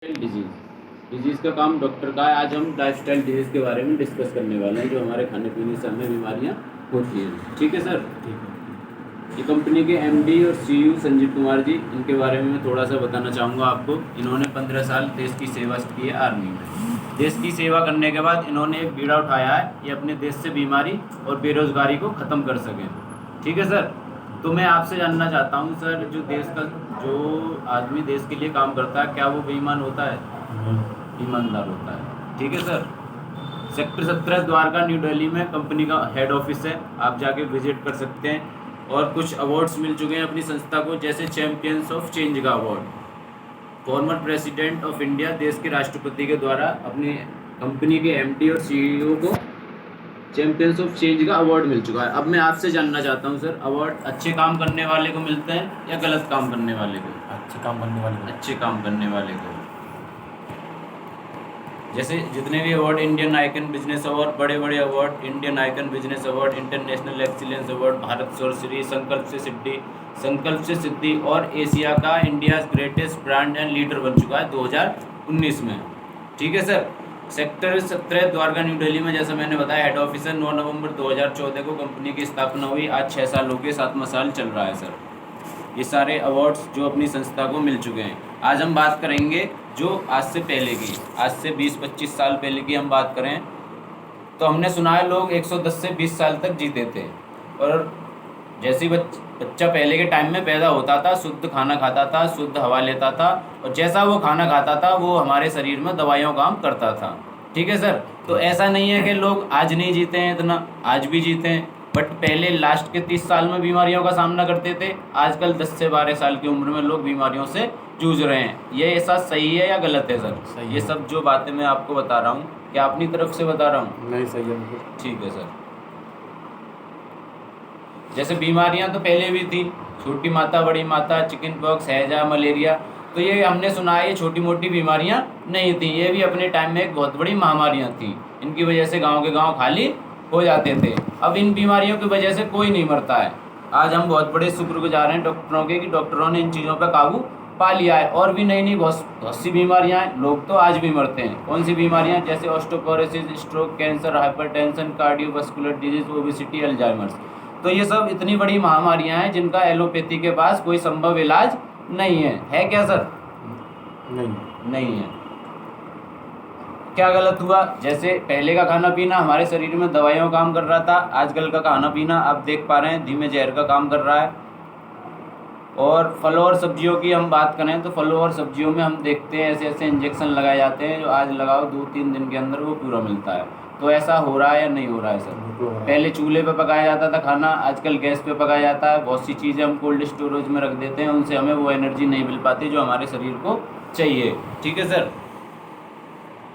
Disease का काम doctor का है। आज हम लाइफस्टाइल डिजीज़ के बारे में डिस्कस करने वाले हैं, जो हमारे खाने पीने से हमें बीमारियां होती हैं। ठीक है सर। ये कंपनी के एमडी और सीईओ संजीव कुमार जी, इनके बारे में मैं थोड़ा सा बताना चाहूँगा आपको। इन्होंने 15 साल देश की सेवा की है आर्मी में। देश की सेवा करने के बाद इन्होंने एक बीड़ा उठाया है, ये अपने देश से बीमारी और बेरोजगारी को ख़त्म कर सकें। ठीक है सर। तो मैं आपसे जानना चाहता हूँ सर, जो आदमी देश के लिए काम करता है, क्या वो बेईमान होता है? ईमानदार होता है। ठीक है सर। सेक्टर 17 द्वारका न्यू दिल्ली में कंपनी का हेड ऑफिस है, आप जाके विजिट कर सकते हैं। और कुछ अवार्ड्स मिल चुके हैं अपनी संस्था को, जैसे चैंपियंस ऑफ चेंज का award. Former president of India, देश के राष्ट्रपति के द्वारा अपनी कंपनी के एमडी और सीईओ को चैंपियंस ऑफ चेंज का अवार्ड मिल चुका है। अब मैं आपसे जानना चाहता हूँ सर, अवार्ड अच्छे काम करने वाले को मिलते हैं या गलत काम करने वाले को? अच्छे काम करने वाले को। अच्छे काम करने वाले को। जैसे जितने भी award, Indian icon business award, बड़े बड़े award, Indian icon business award, international excellence award, Bharat सोर्सरी, संकल्प से सिद्धि और एशिया का India greatest brand and leader बन चुका है 2019 में। ठीक है सर। सेक्टर 17 द्वारका न्यू दिल्ली में, जैसा मैंने बताया, हेड ऑफिस है। 9 नवंबर 2014 को कंपनी की स्थापना हुई। आज 6 साल हो गए, 7वां साल चल रहा है सर। ये सारे अवार्ड्स जो अपनी संस्था को मिल चुके हैं। आज हम बात करेंगे जो आज से पहले की, आज से 20-25 साल पहले की हम बात करें तो हमने सुना है लोग 110 से 20 साल तक जीते थे। और जैसे ही बच्चा पहले के टाइम में पैदा होता था, शुद्ध खाना खाता था, शुद्ध हवा लेता था, और जैसा वो खाना खाता था वो हमारे शरीर में दवाइयों का काम करता था। ठीक है सर। तो ऐसा नहीं है कि लोग आज नहीं जीते हैं इतना, आज भी जीते हैं, बट पहले लास्ट के 30 साल में बीमारियों का सामना करते थे। आजकल 10 से 12 साल की उम्र में लोग बीमारियों से जूझ रहे हैं। ये ऐसा सही है या गलत है सर? सही ये है। सब जो बातें मैं आपको बता रहा हूँ, क्या अपनी तरफ से बता रहा हूँ? नहीं, सही है। ठीक है सर। जैसे बीमारियां तो पहले भी थी, छोटी माता, बड़ी माता, चिकन पॉक्स, हैजा, मलेरिया, तो ये हमने सुना है ये छोटी मोटी बीमारियां नहीं थी, ये भी अपने टाइम में एक बहुत बड़ी महामारियां थी। इनकी वजह से गांव के गांव खाली हो जाते थे। अब इन बीमारियों की वजह से कोई नहीं मरता है। आज हम बहुत बड़े शुक्रगुजार हैं डॉक्टरों के कि डॉक्टरों ने इन चीज़ों पर काबू पा लिया है। और भी नई नई बहुत सी बीमारियां हैं, लोग तो आज भी मरते हैं। कौन सी बीमारियां? जैसे osteoporosis, stroke, cancer, hypertension, cardiovascular disease, obesity, Alzheimer's. तो ये सब इतनी बड़ी महामारियां हैं जिनका एलोपैथी के पास कोई संभव इलाज नहीं है क्या सर? नहीं है। क्या गलत हुआ? जैसे पहले का खाना पीना हमारे शरीर में दवाइयों का काम कर रहा था, आजकल का खाना पीना आप देख पा रहे हैं धीमे जहर का काम कर रहा है। और फलों और सब्जियों की हम बात करें तो फलों और सब्जियों में हम देखते हैं ऐसे ऐसे इंजेक्शन लगाए जाते हैं, जो आज लगाओ 2-3 दिन के अंदर वो पूरा मिलता है। तो ऐसा हो रहा है या नहीं हो रहा है सर? पहले चूल्हे पे पकाया जाता था खाना, आजकल गैस पे पकाया जाता है। बहुत सी चीज़ें हम कोल्ड स्टोरेज में रख देते हैं, उनसे हमें वो एनर्जी नहीं मिल पाती जो हमारे शरीर को चाहिए। ठीक है सर।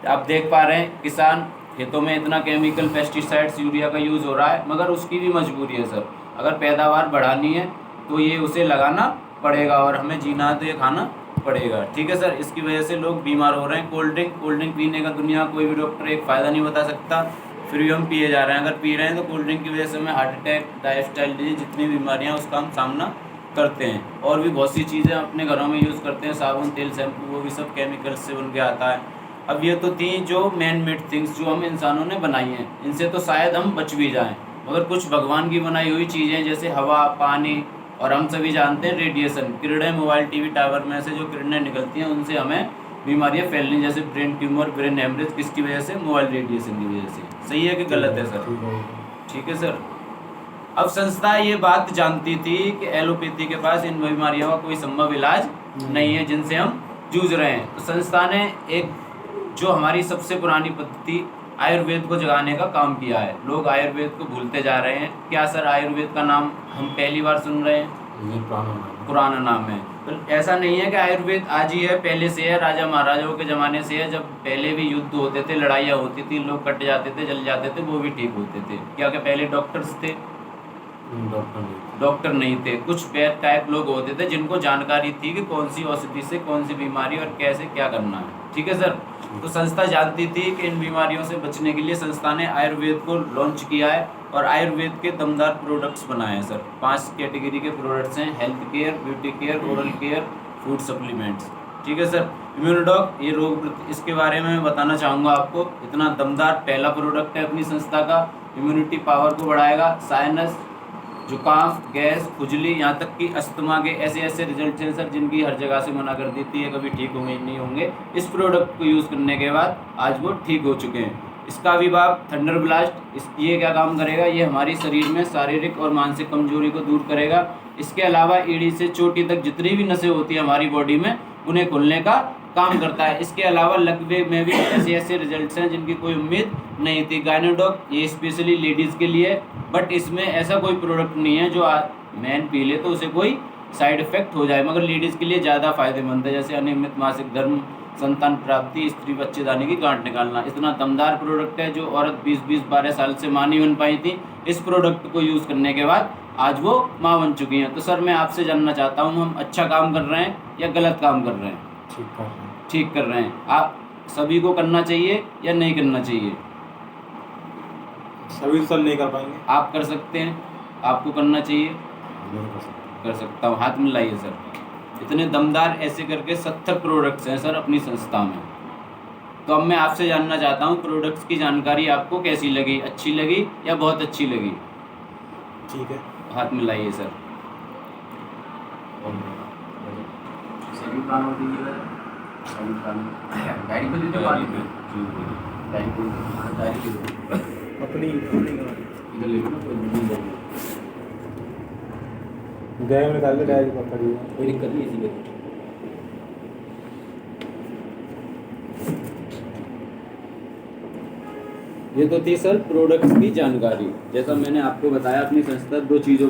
आप देख पा रहे हैं किसान खेतों में इतना केमिकल, पेस्टिसाइड्स, यूरिया का यूज़ हो रहा है, मगर उसकी भी मजबूरी है सर। अगर पैदावार बढ़ानी है तो ये उसे लगाना पड़ेगा, और हमें जीना है तो ये खाना पड़ेगा। ठीक है सर। इसकी वजह से लोग बीमार हो रहे हैं। कोल्ड ड्रिंक पीने का दुनिया कोई भी डॉक्टर एक फ़ायदा नहीं बता सकता, फिर भी हम पिए जा रहे हैं। अगर पी रहे हैं तो कोल्ड ड्रिंक की वजह से हमें हार्ट अटैक, लाइफस्टाइल डिजीज, जितनी बीमारियाँ उसका हम सामना करते हैं। और भी बहुत सी चीज़ें अपने घरों में यूज़ करते हैं, साबुन, तेल, शैम्पू, वो भी सब केमिकल्स से बन के आता है। अब ये तो थी जो मैन मेड थिंग्स जो हम इंसानों ने बनाई हैं, इनसे तो शायद हम बच भी जाएं, मगर कुछ भगवान की बनाई हुई चीज़ें जैसे हवा, पानी, और हम सभी जानते हैं रेडिएशन, किरणें, मोबाइल, टीवी, टावर में से जो किरणें निकलती हैं उनसे हमें बीमारियां फैलनी, जैसे ब्रेन ट्यूमर, ब्रेन हेमरेज, किसकी वजह से? मोबाइल रेडिएशन की वजह से। सही है कि गलत है सर? ठीक है सर। अब संस्था ये बात जानती थी कि एलोपैथी के पास इन बीमारियों का कोई संभव इलाज नहीं है जिनसे हम जूझ रहे हैं। तो संस्था ने एक जो हमारी सबसे पुरानी पद्धति आयुर्वेद को जगाने का काम किया है। लोग आयुर्वेद को भूलते जा रहे हैं। क्या सर आयुर्वेद का नाम हम पहली बार सुन रहे हैं? ये पुराना नाम है। तो ऐसा नहीं है कि आयुर्वेद आज ही है, पहले से है, राजा महाराजाओं के ज़माने से है। जब पहले भी युद्ध होते थे, लड़ाइयाँ होती थी, लोग कट जाते थे, जल जाते थे, वो भी ठीक होते थे। क्या पहले डॉक्टर्स थे? डॉक्टर नहीं थे। कुछ वैद टाइप लोग होते थे जिनको जानकारी थी कि कौन सी औषधि से कौन सी बीमारी और कैसे क्या करना है। ठीक है सर। तो संस्था जानती थी कि इन बीमारियों से बचने के लिए संस्था ने आयुर्वेद को लॉन्च किया है, और आयुर्वेद के दमदार प्रोडक्ट्स बनाए हैं सर। 5 कैटेगरी के प्रोडक्ट्स हैं: health care, beauty care, oral care, food supplements. ठीक है सर। इम्यूनोडॉक ये इसके बारे में मैं बताना चाहूँगा आपको। इतना दमदार पहला प्रोडक्ट है अपनी संस्था का, इम्यूनिटी पावर को बढ़ाएगा। साइनस, जुकाम, गैस, खुजली, यहाँ तक कि अस्थमा के ऐसे ऐसे रिजल्ट हैं सर जिनकी हर जगह से मना कर देती है कभी ठीक होंगे नहीं होंगे, इस प्रोडक्ट को यूज़ करने के बाद आज वो ठीक हो चुके हैं। इसका विभाग थंडर ब्लास्ट, ये क्या काम करेगा, ये हमारी शरीर में शारीरिक और मानसिक कमजोरी को दूर करेगा। इसके अलावा एड़ी से चोटी तक जितनी भी नसें होती हैं हमारी बॉडी में उन्हें खोलने का काम करता है। इसके अलावा लकवे में भी ऐसे ऐसे रिजल्ट्स हैं जिनकी कोई उम्मीद नहीं थी। गायनोडॉक ये स्पेशली लेडीज़ के लिए, बट इसमें ऐसा कोई प्रोडक्ट नहीं है जो मैन पी ले तो उसे कोई साइड इफेक्ट हो जाए, मगर लेडीज़ के लिए ज़्यादा फायदेमंद है, जैसे अनियमित मासिक धर्म, संतान प्राप्ति, स्त्री बच्चेदानी की गांठ निकालना। इतना दमदार प्रोडक्ट है जो औरत 20-12 साल से माँ नहीं बन पाई थी, इस प्रोडक्ट को यूज़ करने के बाद आज वो माँ बन चुकी हैं। तो सर मैं आपसे जानना चाहता हूँ, हम अच्छा काम कर रहे हैं या गलत काम कर रहे हैं? ठीक कर रहे हैं। आप सभी को करना चाहिए या नहीं करना चाहिए? सभी सर नहीं कर पाएंगे। आप कर सकते हैं, आपको करना चाहिए? नहीं कर सकता हूँ, हाथ मिलाइए सर। इतने दमदार ऐसे करके 70 प्रोडक्ट्स हैं सर अपनी संस्था में। तो अब मैं आपसे जानना चाहता हूँ प्रोडक्ट्स की जानकारी आपको कैसी लगी, अच्छी लगी या बहुत अच्छी लगी? ठीक है, हाथ मिलाइए सर। सभी प्लान होती है, सभी प्लान गाड़ी को दीजिए, गाड़ी को अपनी इधर ले लो ना, कोई नहीं जाएगी, गए में निकाल के डायरी पकड़ लिया। कोई दिक्कत नहीं इसी में। ये तो थी सर प्रोडक्ट्स की जानकारी। जैसा मैंने आपको बताया अपनी संस्था 2 चीज़ों